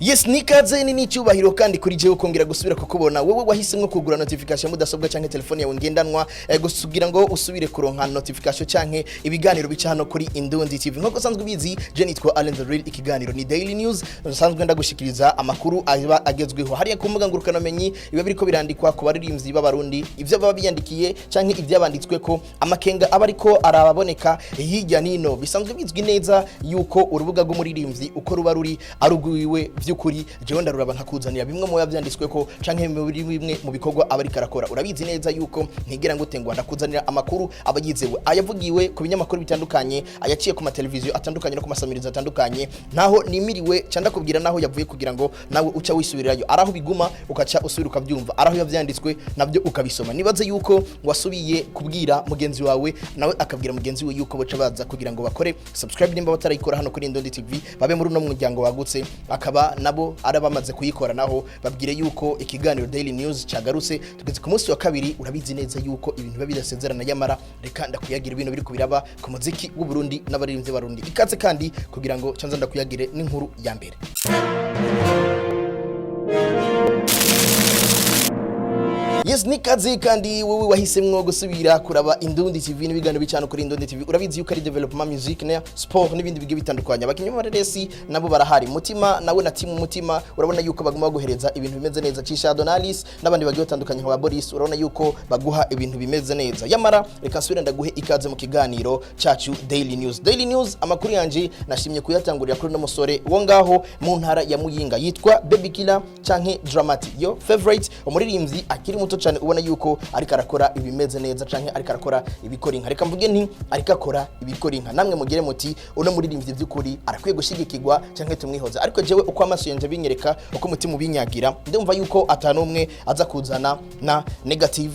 Yes, nikaze ni cyubahiro kandi kuri jewe kongera gusubira kukubona wewe wahisemwe kugura notification mudasobwa canke telefone yawe ngendanwa gusugira ngo usubire kuronka notification canke ibiganiro bica hano kuri Indundi TV. Nk'uko sanzwe bizi je nitwa Alvin Smith, ikiganiro ni daily news sanzwe ndagushikiriza amakuru agezweho hariya ku mbuga ngurukanabumenyi biba biriko birandikwa ku baririmbyi b'abarundi ivyo baba biyandikiye canke ivyabanditswe ko amakenga abariko arababoneka hirya nino. Bisanzwe bizwi neza yuko urubuga rw'umuririmbyi uko ruba ruri arugwiwe vyukuri jewe ndaruraba nkakuzanira bimwe mu yavyanditswe ko canke bimwe mu bikorwa abari karakora. Urabizi neza yuko ntigera ngutengwa ndakuzanira amakuru abayizewe ayavugiwe ku binyamakuru bitandukanye ayaciye ku mateleviziyo atandukanye no ku masamirizo atandukanye ntaho nimiriwe canda kubwira naho yavuye kugira ngo nawe uca wisubirirayo araho biguma ukaca usubira ukavyumva araho yavyanditswe navyo ukabisoma. Nibaze yuko wasubiye kubwira mugenzi wawe nawe akabwira mugenzi we yuko boca baza kugira ngo bakore subscribe nimba batarayikora hano kuri Indundi TV babe muri no muryango wagutse akaba nabo arabamaze kuyikora naho babwire yuko ikiganiro daily news cagarutse tugeze ku munsi wa kabiri. Urabizi neza yuko ibintu babidasezerana yamara reka ndakuyagira ibintu biri kubiraba ku muziki w'u Burundi n'abaririmbyi b'abarundi ikaze kandi kugira ngo canza ndakuyagire n'inkuru ya mbere. Yes, nikaze kandi wewe wahisemwe gusubira kuraba Indundi TV n'ibiganiro bicano kuri Indundi TV. Urabizi yuko ari development music na sport n'ibindi bige bitandukanye. Abakinyi b'amaresi nabo barahari. Mutima nawe na timu Mutima urabona yuko baguma guhereza ibintu bimeze neza. Cisha Donalis n'abandi bagiye batandukanye nka Boris urabona yuko baguha ibintu bimeze neza. Yamara reka nsubire ndaguhe ikaze mu kiganiro cacu Daily News. Daily News amakuru yanje nashimye kuyatangurira kuri no musore wo ngaho mu ntara ya Muyinga yitwa Baby Killer canke Dramatic. Yo favorite umuririmbyi akiri muto cyane ubona yuko ariko arakora ibimeze neza canke ariko arakora ibikora inka. Reka mvuge nti ariko akora ibikora inka namwe mugere muti uno muririmbyi by'ukuri arakwiye gushigikirwa canke tumwihoza. Ariko jewe uko amaso yanje binyereka uko mutima ubinyagira ndumva yuko atanumwe aza kuzana na negative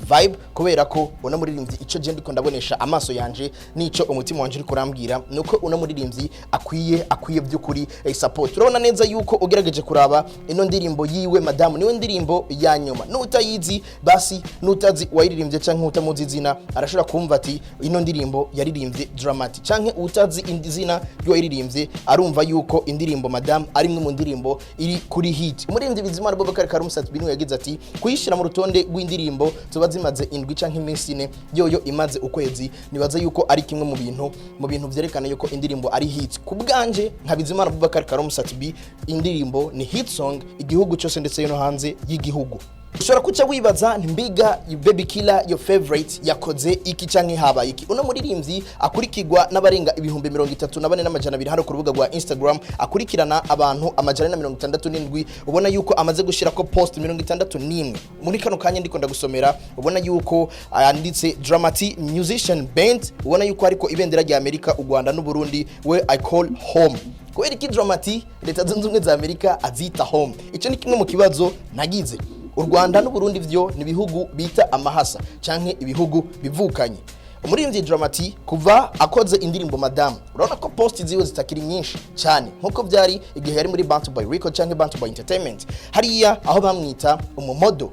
vibe kubera ko uno muririmbyi ico je ndiko ndabonesha amaso yanje nico umutima wanje uri kurambwira nuko uno muririmbyi akwiye by'ukuri support. Urabona neza yuko ugerageje kuraba ino ndirimbo yiwe Madame niwe ndirimbo ya nyuma nutayizi basi nutazi wayiririmbye canke utamuzi izina arashobora kumva ati ino ndirimbo yaririmbye Dramatic canke utazi indizina yo yaririmbye arumva yuko indirimbo Madame ari imwe mu ndirimbo iri kuri hit. Umuririmbyi Bizimana Bobakari Karumusat binu yagize ati kuyishira mu rutonde rw'indirimbo zoba zimaze indwi canke iminsi ine yoyo imaze ukwezi nibaza yuko ari kimwe mu bintu vyerekana yuko indirimbo ari hit. Kubganje nka Bizimana Bobakari Karumusat indirimbo ni hit song igihugu cyose ndetse no hanze y'igihugu. Ushobora kuca wibaza mbiga Baby Killer your favorite yakoze iki canke haba iki. Uno muririmbyi akurikirwa n'abarenga ibihumbi 34,200 hano ku rubuga rwa Instagram akurikirana abantu amajana 67 ubona yuko amaze gushira ko post 61 muri kano kanya ndiko ndagusomera ubona yuko yanditse Dramatic musician band ubona yuko ariko ibendera rya Amerika u Rwanda n'u Burundi we I call home. Kweri ki Dramatic leta zunze ubumwe za Amerika azita home. Ico ni kimwe mu kibazo nagize. U Rwanda n'u Burundi vyo ni bihugu bita amahasa canke ibihugu bivukanye. Umuririmbyi Dramatic kuva akoze indirimbo Madame urabona ko post ziwe zitakiri nyinshi cyane nkuko byari igihe yari muri bariko canke entertainment hariya aho bamwita umumodo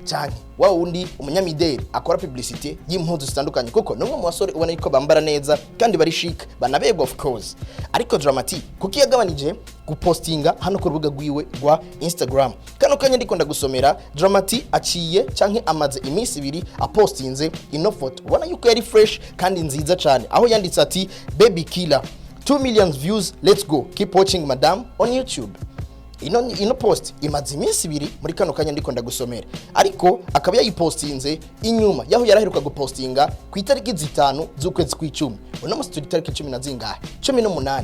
cyane wa wundi umunyamideli akora publicity y'impuzu zitandukanye kuko numwe mu basore ubona yuko bambara neza kandi bari chic banabego of course. Ariko Dramatic kuki yagabanije gupostinga hano ku rubuga rwiwe rwa Instagram kano kanya ndiko ndagusomera Dramatic aciye canke amaze imisi 2 apostinze ino photo ubona yuko yari fresh kandi nziza cyane aho yanditse ati Baby Killer 2 million views, let's go, keep watching Madame on YouTube. Ino post imaze imisi 2 muri kano kanya ndiko ndagusomera ariko akaba yayipostinze inyuma yaho yaraheruka gupostinga ku itariki 5 z'ukwezi kw'icumi uno musi turi itariki 10 na zingahe 18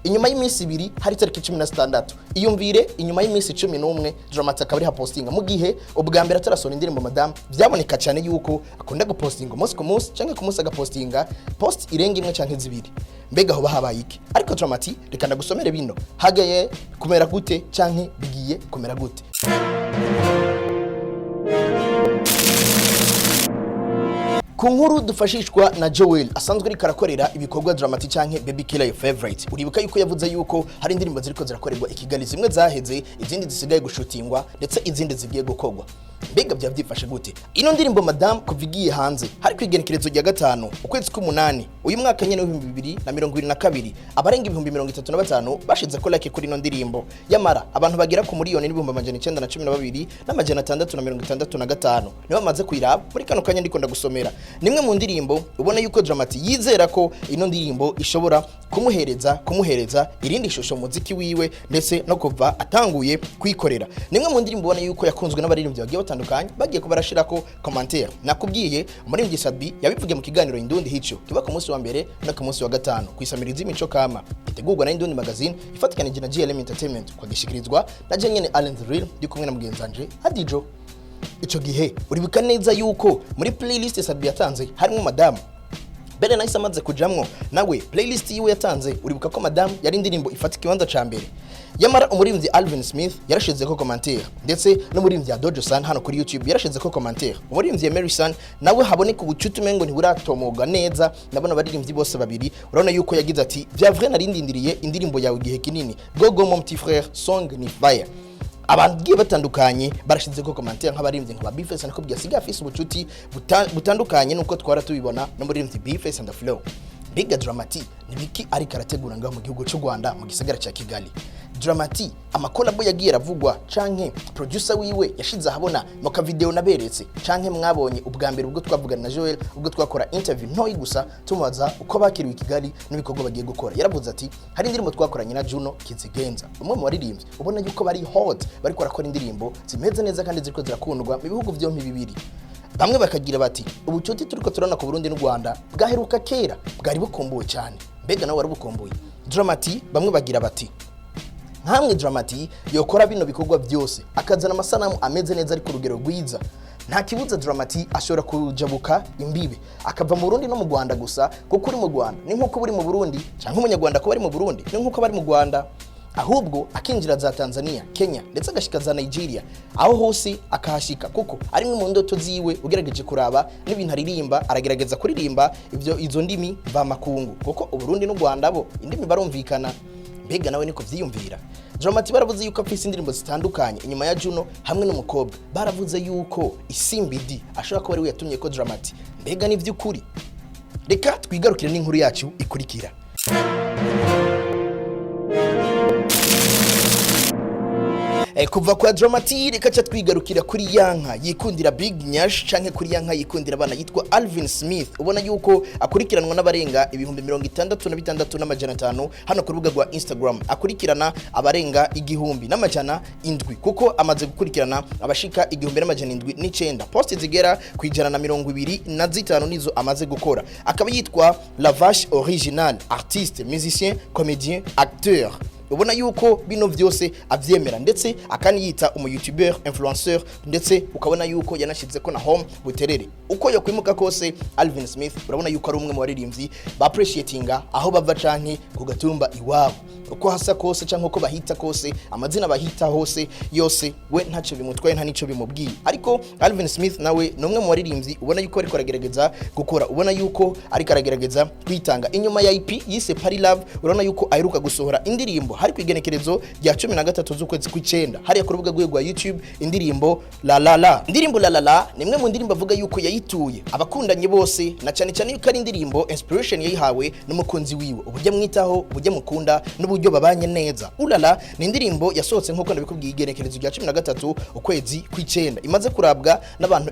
inyuma y'imisi 2 hari itariki 16 iyumvire inyuma y'imisi 11 Dramatic akaba ari hapostinga mu gihe ubwa mbere atarasona indirimbo Madame byaboneka cyane yuko akunda gupostinga umunsi ku munsi canke ku munsi agapostinga post irenga imwe canke zibiri. Mbega ho bahabaye iki? Ariko Dramatic reka ndagusomere bino hagaye kumera gute canke bigiye kumera gute. Ku nkuru dufashishwa na Joel asanzwe ari karakorera ibikorwa Dramatic canke Baby Killer your favorite. Uribuka yuko yavuze yuko hari indirimbo ziriko zirakorerwa ikigali zimwe zaheze izindi zisigaye gushutingwa ndetse izindi zigiye gukogwa. mbega byavyifashe gute ino ndirimbo madame kuvigiye hanze hari kwigenekerezo rya gatanu ukwezi k'umunani uyu mwaka nyene w'2022 abarenga 35 bashize ko like kuri ino ndirimbo yamara abantu bagera ku miliyoni n'912 n'amajana 665 nibo bamaze kuyiraba muri kano kanya ndiko ndagusomera nimwe mu ndirimbo ubona yuko Dramati yizera ko ino ndirimbo ishobora kumuhereza irindi shusho muziki wiwe ndetse no kuva atanguye kwikorera nimwe mu ndirimbo ubona yuko yakunzwe n'abaririmbyi bagiye batandukanye bagiye kubarashirako commentaire nakubwiye umuririmbyi Sabi yabivuge mu kiganiro Indundi hico kiba ku munsi wa mbere no ku munsi wa gatanu kwisamiriza imico kama itegurwa na Indundi magazine ifatikanije na GLM Entertainment kwa gishikirizwa na Jenyene Allen the Real ndi kumwe na mugenzanje Adijo ico gihe uribuka neza yuko muri playlist Sabi yatanze harimo madame Bere nahise amaze kujamwo nawe playlist yiwe yatanze uribuka ko madame yari indirimbo ifata ikibanza ca mbere yamara umuririmbyi Alvin Smith yarashize ko commentaire ndetse n'umuririmbyi Dojo San hano kuri YouTube yarashize ko commentaire umuririmbyi Mary San nawe haboneka ubucuti mengo ntiburatomoga neza nabona baririmbyi bose babiri urabona yuko yagize ati vya vrai narindindiriye indirimbo yawe igihe kinini gogo mon petit frère song ni fire abantu giye batandukanye barashize ko commentaire nk'abaririmbyi nka Vyose nako byasiga afise ubucuti butandukanye nuko twara tubibona no muri Vyose and the flow Big Dramati nibiki ari karategura ngaho mu gihugu cy'u Rwanda mu gisagara cya Kigali Dramati amakolabo yagiye ravugwa canke producer wiwe yashize ahabona mu ka video naberetse canke mwabonye ubwa mbere ubwo twavugana na Joel ubwo twakora interview ntoyi gusa tumubaza uko bakiriwe Kigali n'ibikorwa bagiye gukora yaravuze ati hari indirimbo twakoranye na Juno Kizigenza umwe mu baririmbyi ubona yuko bari hot bari korakora indirimbo zimeze neza kandi ziriko zirakundwa mu bihugu byompi bibiri bamwe bakagira bati ubucuti turiko turana ku Burundi n'u Rwanda bwaheruka kera bwari bukomboye cyane mbega nawe warabukomboye Dramati bamwe bagira bati nkamwe Dramati yokora bino bikorwa byose akazana amasanamu ameze neza ari ku rugero rwiza nta kibuza Dramati ashobora kujabuka imbibe akava mu Burundi no mu Rwanda gusa kuko uri mu Rwanda ni nkuko buri mu Burundi cyangwa umunyarwanda ko bari mu Burundi ni nkuko bari mu Rwanda ahubwo akinjira za Tanzania Kenya ndetse agashika za Nigeria aho hose akahashika kuko ari mu ndoto ziwe ugerageje kuraba n'ibintu aririmba aragerageza kuririmba izo ndimi va makungu kuko Uburundi n'u Rwanda bo indimi barumvikana mbega nawe niko vyiyumvira Dramati baravuze yuko afise indirimbo zitandukanye inyuma ya Juno hamwe n'umukobwa baravuze yuko Isimbidi ashobora kuba ari we yatumye ko Dramati mbega ni vy'ukuri reka twigarukire n'inkuru yacu ikurikira kuva kwa Dramati reka cha twigarukira kuri yanka yikundira Big Nyash canke kuri yanka yikundira abana yitwa Alvin Smith ubona yuko akurikiranwa n'abarenga 66 n'amajana 5 hano ku rubuga rwa Instagram akurikirana abarenga 1000 kuko amaze gukurikirana abashika 1709 post zigera ku 125 nizo amaze gukora akaba yitwa La Vache Original artiste musicien comédien acteur ubona yuko bino vyose avyemera ndetse akaniyita umu YouTuber influencer ndetse ukabona yuko yanashize ko na home buterere uko yo kwimuka kose Alvin Smith urabona yuko ari umwe mu baririmbyi ba appreciatinga aho bava canke ku gatumba iwabo uko hasa kose canke uko bahita kose amazina bahita hose yose we ntaco bimutwaye nta nico bimubwiye ariko Alvin Smith nawe numwe mu baririmbyi ubona yuko ariko aragerageza gukora ubona yuko ariko aragerageza kwitanga inyuma ya EP yise Paris Love urabona yuko aheruka gusohora indirimbo hari kwigenekerezo rya 13 z'ukwezi kw'icenda hari ku rubuga rwa YouTube indirimbo La La La indirimbo La La La nimwe mu ndirimbo avuga yuko yayituye abakundanye bose na cyane yuko ari indirimbo inspiration yayihawe n'umukunzi wiwe uburyo mwitaho uburyo mukunda n'uburyo babanye neza ulala ni indirimbo yasohotse nkuko ndabikubwiye igenekerezo rya 13 ukwezi kw'icenda imaze kurabwa n'abantu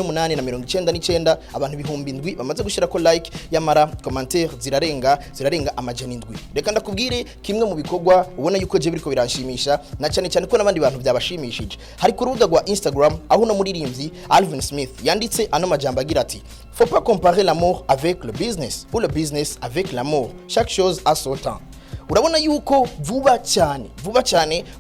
88,99 abantu 7,000 bamaze gushira ko like yamara commentaire zirarenga amajana 7 reka ndakubwire kimwe mu bikorwa ubona yuko je biriko birashimisha na cyane ko n'abandi bantu byabashimishije hari ku rubuga rwa Instagram aho no muririmbyi Alvin Smith yanditse ano majambo agira ati faut pas comparer l'amour avec le business ou le business avec l'amour chaque chose a son temps urabona yuko vuba cyane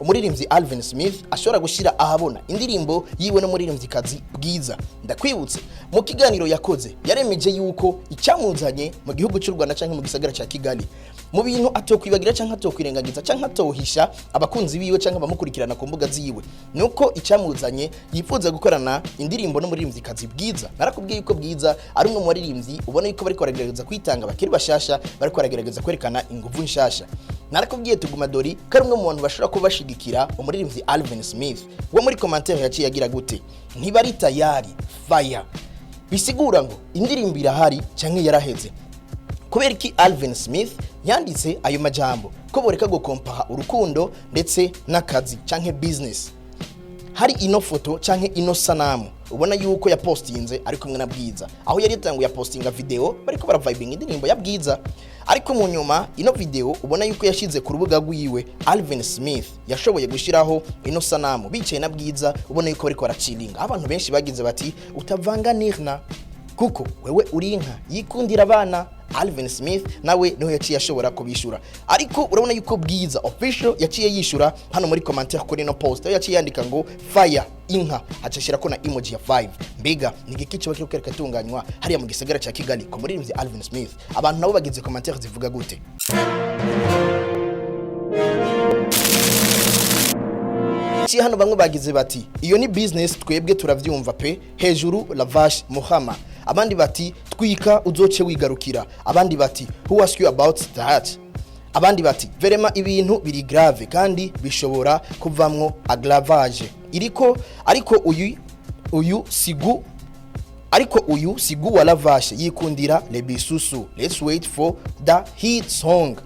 umuririmbyi Alvin Smith ashobora gushira ahabona indirimbo yiwe no muririmbyi kazi Bwiza ndakwibutse mu kiganiro yakoze yaremeje yuko icyamuzanye mu gihugu cy'u Rwanda canke mu gisagara cya Kigali mu bintu atokwibagira canke atokwirengagiza canke atohisha abakunzi biwe canke abamukurikirana ku mbuga ziwe nuko icyamuzanye yifuza gukorana indirimbo no muririmbyi kazi Bwiza narakubwiye yuko Bwiza ari umwe mu baririmbyi ubona yuko bari kwaragerageza kwitanga bakiri bashasha bari kwaragerageza kwerekana inguvu nshasha narakubwiye tuguma dori kari umwe mu bantu bashobora kubashigikira umuririmbyi Alvin Smith wo muri commentaire yaciye agira gute ntibari tayari fire bisigura ngo indirimbo irahari canke yaraheze kubera iki Alvin Smith yanditse ayo majambo ko boreka gukompaha urukundo ndetse n'akazi canke business. Hari ino foto canke ino sanamu ubona yuko yapostinze ari kumwe na Bwiza aho yari yatanguye postinga video bariko baravibinga indirimbo ya Bwiza, ariko mu nyuma ino video ubona yuko yashize ku rubuga rwiwe Alvin Smith yashoboye gushiraho ino sanamu bicaye na Bwiza ubona yuko bariko baracilinga. Abantu benshi bagize bati utavanga nirna kuko wewe uri inka yikundira abana. Alvin Smith nawe niho yaciye ashobora kubishura, ariko urabona yuko Bwiza official yaciye yishura hano muri commentaire kuri no post yaciye yandika ngo fire inka acashira ko na emoji ya 5. Mbega nigiki cyo bakiri kwereka tunganywa hariya mu gisagara ca Kigali ko muririmbyi Alvin Smith abantu nabo bagize commentaire zivuga gute? Hano bamwe bagize bati iyo ni business twebwe turavyumva pe hejuru lavash Muhammad, abandi bati twika uzoce wigarukira, abandi bati who ask you about that, abandi bati verema ibintu biri grave kandi bishobora kuvamwo agravage ariko uyu sigu wa lavash yikundira lebisusu. Let's wait for the hit song.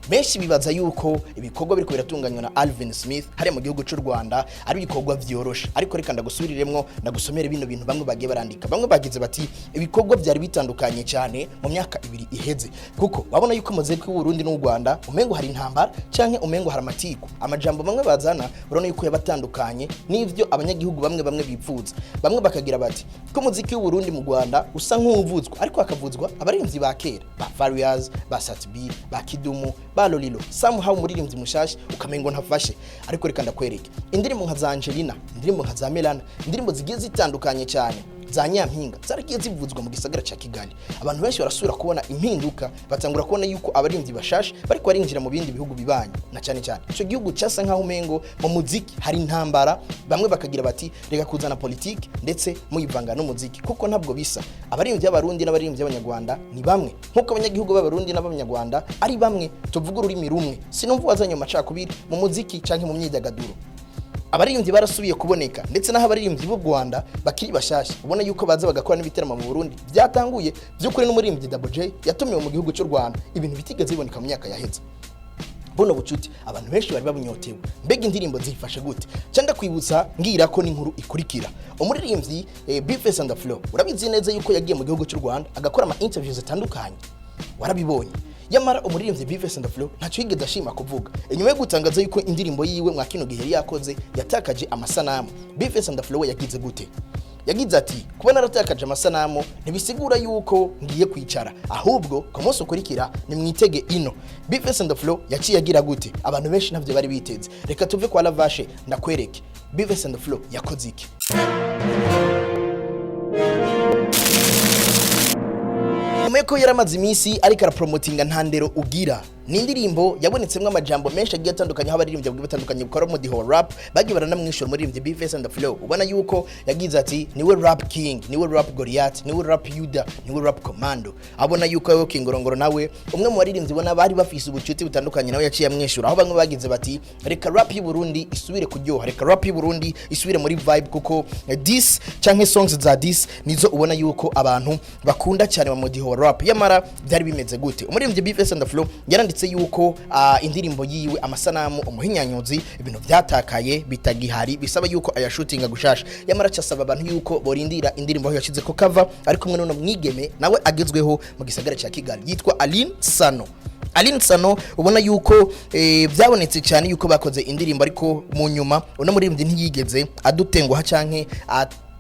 Benshi bibaza yuko ibikorwa biriko biratunganywa na Alvin Smith hari mu gihugu cy'u Rwanda ari ibikorwa vyorosha, ariko reka ndagusubiriremwo ndagusomera bino bintu bamwe bagiye barandika. Bamwe bagize bati ibikorwa byari bitandukanye cyane mu myaka 2 iheze, kuko babona yuko muziki w'u Burundi n'u Rwanda umengo hari intambara canke umengo hari amatiku. Amajambo bamwe bazana urabona yuko yabatandukanye n'ivyo abanyagihugu bamwe bifuza. Bamwe bakagira bati ko muziki w'u Burundi mu Rwanda usa nk'uvuzwa, ariko akavuzwa abarimvyi ba kera ba Farias, ba Satbi, ba Kidumu, balolilo somehow umuririmbyi mushashi ukamengo ntafashe. Ariko reka ndakwereke indirimbo nka za Angelina, indirimbo nka za Melana, indirimbo zigiye zitandukanye cyane za Nyampinga zaragiye zivuzwa mu gisagara ca Kigali. Abantu benshi barasura kubona impinduka, batangura kubona yuko abarimvyi bashashi bariko barinjira mu bindi bihugu bibanye, na cyane ico gihugu cyasa nkaho umengo mu muziki hari intambara. Bamwe bakagira bati reka kuzana politiki ndetse muyivanga no muziki, kuko ntabwo bisa. Abarimvyi b'abarundi n'abarimvyi b'abanyarwanda ni bamwe, nkuko abanyagihugu b'abarundi n'abanyarwanda ari bamwe, tuvuga ururimi rumwe. Sinumva wazanye amacakubiri mu muziki canke mu myidagaduro. Abarimvyi barasubiye kuboneka ndetse naho abarimvyi b'u Rwanda bakiri bashasha ubona yuko baza bagakora n'ibiteramo mu Burundi byatanguye by'ukuri n'umuririmbyi Double J yatumiwe mu gihugu cy'u Rwanda, ibintu bitigeze biboneka mu myaka yaheze. Bono bucuti abantu benshi bari babunyotewe, mbega indirimbo zifashe gute? Cyanda kwibutsa ngira ko n'inkuru ikurikira. Umuririmbyi Vyose and the Flow urabizi neza yuko yagiye mu gihugu cy'u Rwanda agakora ama interviews zitandukanye, warabibonye. Yamara umuririmbyi Vyose and the Flow ntacyo yigeze ashima kuvuga inyuma yo gutangaza yuko indirimbo yiwe mwa kino gihe yari yakoze yatakaje amasanamu. Vyose and the Flow yagize gute? Yagize ati kuba naratakaje amasanamu ntibisigura yuko ngiye kwicara, ahubwo ku munsi ukurikira ni mwitege ino. Vyose and the Flow yaciye agira gute? Abantu benshi navyo bari biteze. Reka tuve kwa Lavashe ndakwereke Vyose and the Flow yakoze iki. Umeko yaramaze imisi ariko arapromotinga ntandero ugira ni indirimbo yabonetsemwe amajambo menshi agiye atandukanye abaririmbyi batandukanye bukora mu the rap bagiye baranamwishura muri imvye Vyose and the Flow. Ubona yuko yagize ati niwe rap king, niwe rap Goliath, niwe rap Yuda, niwe rap Commando. Abona yuko yo kingorongoro nawe umwe mu baririmbyi bona bari bafise ubucuti butandukanye nawe yaciye amwishura, aho bamwe bagize bati reka rap y'u Burundi isubire kuryoha, reka rap y'u Burundi isubire muri vibe, kuko this canke songs za this nizo ubona yuko abantu bakunda cyane mu the rap. Yamara byari bimeze gute? Umuririmbyi Vyose and the Flow yaranditse yuko indirimbo yiwe amasanamu umuhinyanyuzi ibintu byatakaye bitagihari, bisaba yuko ayashootinga gushasha. Yamara cyasaba abantu yuko borindira indirimbo aho yashize ko cover ariko kumwe n'uno mwigeme nawe agezweho mu gisagara ca Kigali yitwa Alin Sano. Ubona yuko byabonetse cyane yuko bakoze indirimbo, ariko mu nyuma uno muririmbyi ntiyigeze adutenguha canke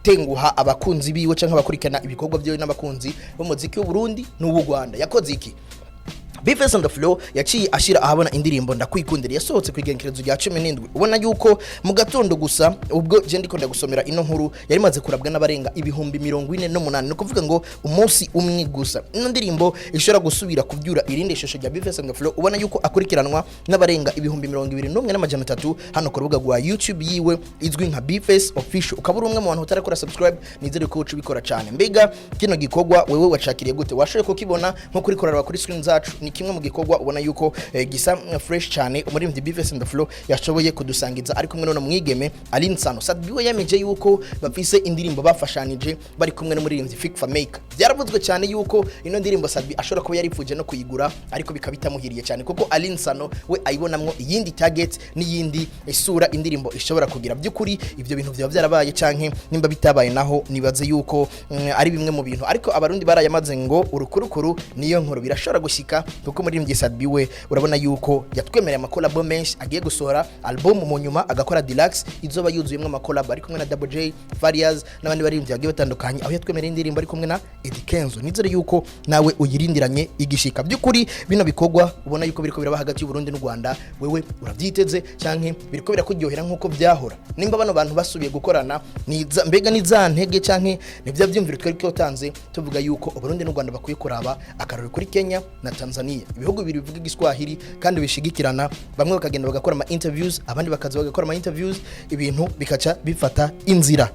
tenguha abakunzi biwe canke abakurikana ibikorwa byo n'abakunzi bo muziki w'u Burundi n'u Rwanda. Yakoze iki? Vyose and the Flow yaciye ashira ahabona indirimbo ndakwikundira yasohotse kwigenkerezo rya 17. Ubona yuko mu gatondo gusa ubwo je ndiko ndagusomera ino nkuru yari maze kurabwa n'abarenga ibihumbi 48, no kuvuga ngo umunsi umwe gusa. Ino ndirimbo ishobora gusubira kubyura irinde shusho rya Vyose and the Flow. Ubona yuko akurikiranwa n'abarenga ibihumbi 21,300 hano ku rubuga rwa YouTube yiwe izwi nka Vyose official. Ukabura umwe mu bantu utarakora subscribe, nizere ko ucubikora cyane. Mbega kino gikorwa wewe wacakiriye gute? Washoye ko kibona nko kuri korera kuri screen zacu ni kimwe mu gikorwa ubona yuko gisa fresh cyane umuririmbyi Vyose and the flow yashoboye kudusangiza ariko kumwe no mwigeme Alvin Smith Sadbiwe yameje yuko bafise indirimbo bafashanije bari kumwe n'umuririmbyi Fikfa Maker. Byaravuzwe cyane yuko ino ndirimbo Sadbi ashobora kuba yaripfuje no kuyigura ariko bikabitamuhiriye cyane kuko Alvin Smith we ayibonamwo iyindi target n'iyindi isura indirimbo ishobora kugira by'ukuri ibyo bintu byaba byarabaye canke nimba bitabaye naho nibaze yuko ari bimwe mu bintu ariko abarundi barayamaze ngo urukurukuru niyo nkuru birashobora gushika kuko umuririmbyi Sadbiwe urabona yuko yatwemereye amakolabo menshi agiye gusohora album mu nyuma agakora deluxe izoba yuzuyemwe amakolabo ari kumwe na Double J Various n'abandi baririmbyi bagiye batandukanye aho yatwemereye indirimbo ari kumwe na Eddie Kenzo nizere yuko nawe uyirindiranye igishika by'ukuri bino bikorwa ubona yuko biriko biraba hagati y'u Burundi n'u Rwanda wewe urabyiteze canke biriko birakuryohera nkuko byahora nimba bano bantu basubiye gukorana mbega nizantege canke nivyo byumviro twari tanze tuvuga yuko u Burundi n'u Rwanda bakwiye kuraba akarori kuri Kenya na Tanzania ibihugu biri bivuga igiswahili kandi bishigikirana bamwe bakagenda bagakora ama interviews abandi bakaza bagakora ama interviews ibintu bikaca bifata inzira.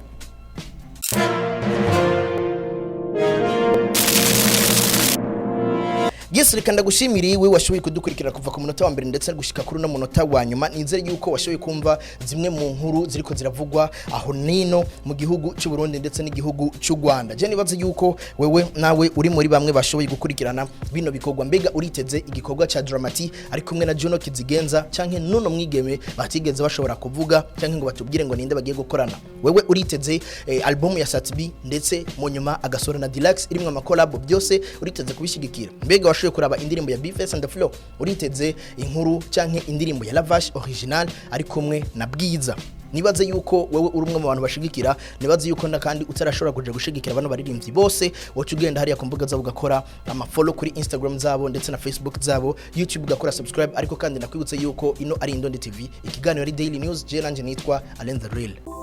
Yes, reka ndagushimiriye we washoboye kudukurikira kuva ku munota wa mbere ndetse gushika kuri no munota wa nyuma nizere yuko washoboye kumva zimwe mu nkuru ziriko ziravugwa aho nino mu gihugu cy'u Burundi ndetse n'igihugu cy'u Rwanda. Je nibaze yuko wewe nawe uri muri bamwe bashoboye gukurikirana bino bikorwa mbega uriteze igikorwa cha Dramati ari kumwe na Juno Kizigenza canke nuno mwigeme batigeze bashobora kuvuga canke ngo batubwire ngo ninde bagiye gukorana. Wewe uriteze album ya Satbi ndetse mu nyuma agasora na Deluxe irimwe amakolabo byose uriteze kubishigikira. Mbega kuraba indirimbo ya Vyose and the flow uriteze inkuru canke indirimbo ya Lavash original ari kumwe na Bwiza. Nibaze yuko wewe uri umwe mu bantu bashigikira nibaze yuko kandi utarashobora kuja gushigikira bano baririmbyi bose wocu ugenda hariya ku mbuga zabo ugakora ama follow kuri Instagram zabo ndetse na Facebook zabo YouTube ugakora subscribe ariko kandi nakwibutse yuko ino ari Indonde TV ikiganiro ari daily news je nanje nitwa Allen the Real.